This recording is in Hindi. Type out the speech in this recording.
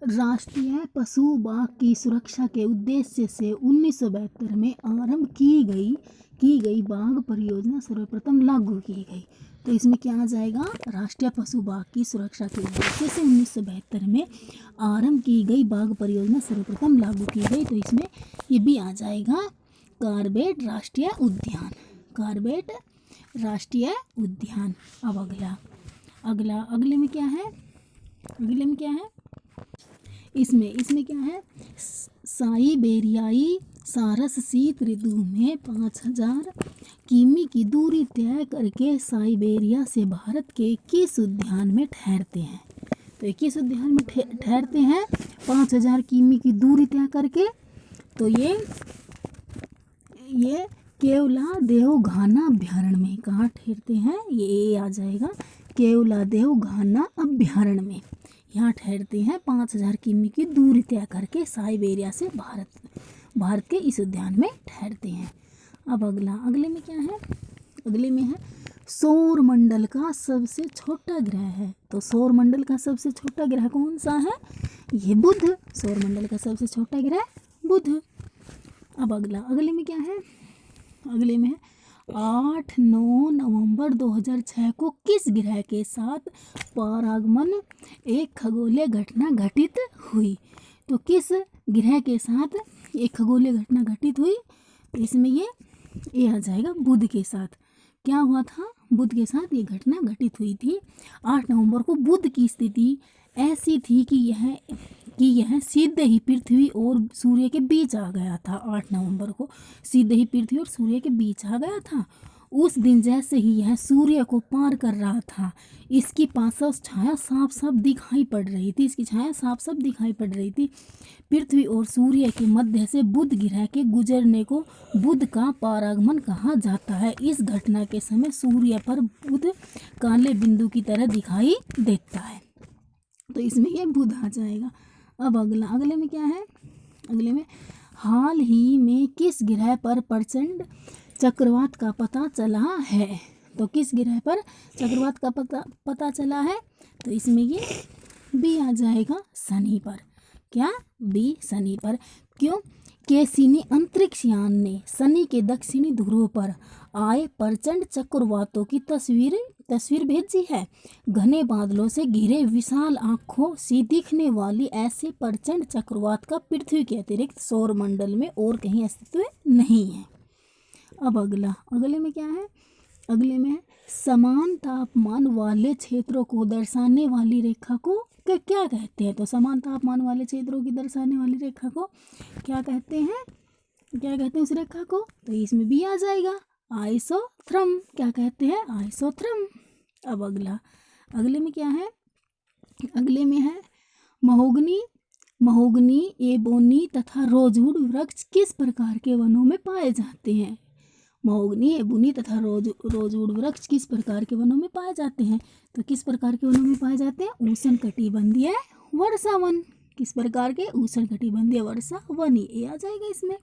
राष्ट्रीय पशु बाघ की सुरक्षा के उद्देश्य से 1972 में आरंभ की गई बाघ परियोजना सर्वप्रथम लागू की गई। तो इसमें क्या आ जाएगा, राष्ट्रीय पशु बाघ की सुरक्षा के उद्देश्य से 1972 में आरंभ की गई बाघ परियोजना सर्वप्रथम लागू की गई। तो इसमें ये भी आ जाएगा कॉर्बेट राष्ट्रीय उद्यान, कॉर्बेट राष्ट्रीय उद्यान। अब अगले में क्या है, इसमें क्या है, साइबेरियाई सारस शीत ऋतु में 5000 किमी की दूरी तय करके साइबेरिया से भारत के किस उद्यान में ठहरते हैं। तो किस उद्यान में ठहरते हैं 5000 किमी की दूरी तय करके। तो ये केवलादेव घाना अभ्यारण्य में। कहाँ ठहरते हैं, ये आ जाएगा केवलादेव घाना अभ्यारण्य में। यहाँ ठहरते हैं 5000 किमी की दूरी तय करके साइबेरिया से भारत के इस उद्यान में ठहरते हैं। अब अगले में क्या है, अगले में है सौर मंडल का सबसे छोटा ग्रह है। तो सौर मंडल का सबसे छोटा ग्रह कौन सा है, ये बुध। सौर मंडल का सबसे छोटा ग्रह बुध। अब अगले में क्या है, अगले में है 8-9 नवंबर 2006 को किस ग्रह के साथ परागमन एक खगोलीय घटना घटित हुई। तो किस ग्रह के साथ एक खगोलीय घटना घटित हुई, तो इसमें ये आ जाएगा बुध के साथ। क्या हुआ था, बुध के साथ ये घटना घटित हुई थी। 8 नवंबर को बुध की स्थिति ऐसी थी कि यह सीधे ही पृथ्वी और सूर्य के बीच आ गया था। 8 नवंबर को सीधे ही पृथ्वी और सूर्य के बीच आ गया था। उस दिन जैसे ही यह सूर्य को पार कर रहा था, इसकी पार्श्व छाया साफ साफ दिखाई पड़ रही थी। पृथ्वी और सूर्य के मध्य से बुध ग्रह के गुजरने को बुध का परागमन कहा जाता है। इस घटना के समय सूर्य पर बुध काले बिंदु की तरह दिखाई देता है। तो इसमें ये बुध आ जाएगा। अब अगले में क्या है, अगले में हाल ही में किस ग्रह पर प्रचंड चक्रवात का पता चला है। तो किस ग्रह पर चक्रवात का पता चला है, तो इसमें ये बी आ जाएगा, शनि पर। क्या, बी, शनि पर। क्यों, कैसिनी अंतरिक्ष यान ने शनि के दक्षिणी ध्रुव पर आए प्रचंड चक्रवातों की तस्वीर भेजी है। घने बादलों से घिरे विशाल आंखों से दिखने वाली ऐसे प्रचंड चक्रवात का पृथ्वी के अतिरिक्त सौर मंडल में और कहीं अस्तित्व नहीं है। अब अगले में क्या है, अगले में समान तापमान वाले क्षेत्रों को दर्शाने वाली रेखा को क्या कहते हैं। तो समान तापमान वाले क्षेत्रों की दर्शाने वाली रेखा को क्या कहते हैं उस रेखा को, तो इसमें भी आ जाएगा आइसोथर्म। क्या कहते हैं, आइसोथर्म। अब अगले में क्या है, अगले में है महोगनी एबोनी तथा रोजवुड वृक्ष किस प्रकार के वनों में पाए जाते हैं। महोगनी एबोनी तथा रोजवुड वृक्ष किस प्रकार के वनों में पाए जाते हैं। तो किस प्रकार के वनों में पाए जाते हैं, उष्णकटिबंधीय वर्षा वन। किस प्रकार के, उष्णकटिबंधीय वर्षा वन, ये आ जाएगा इसमें।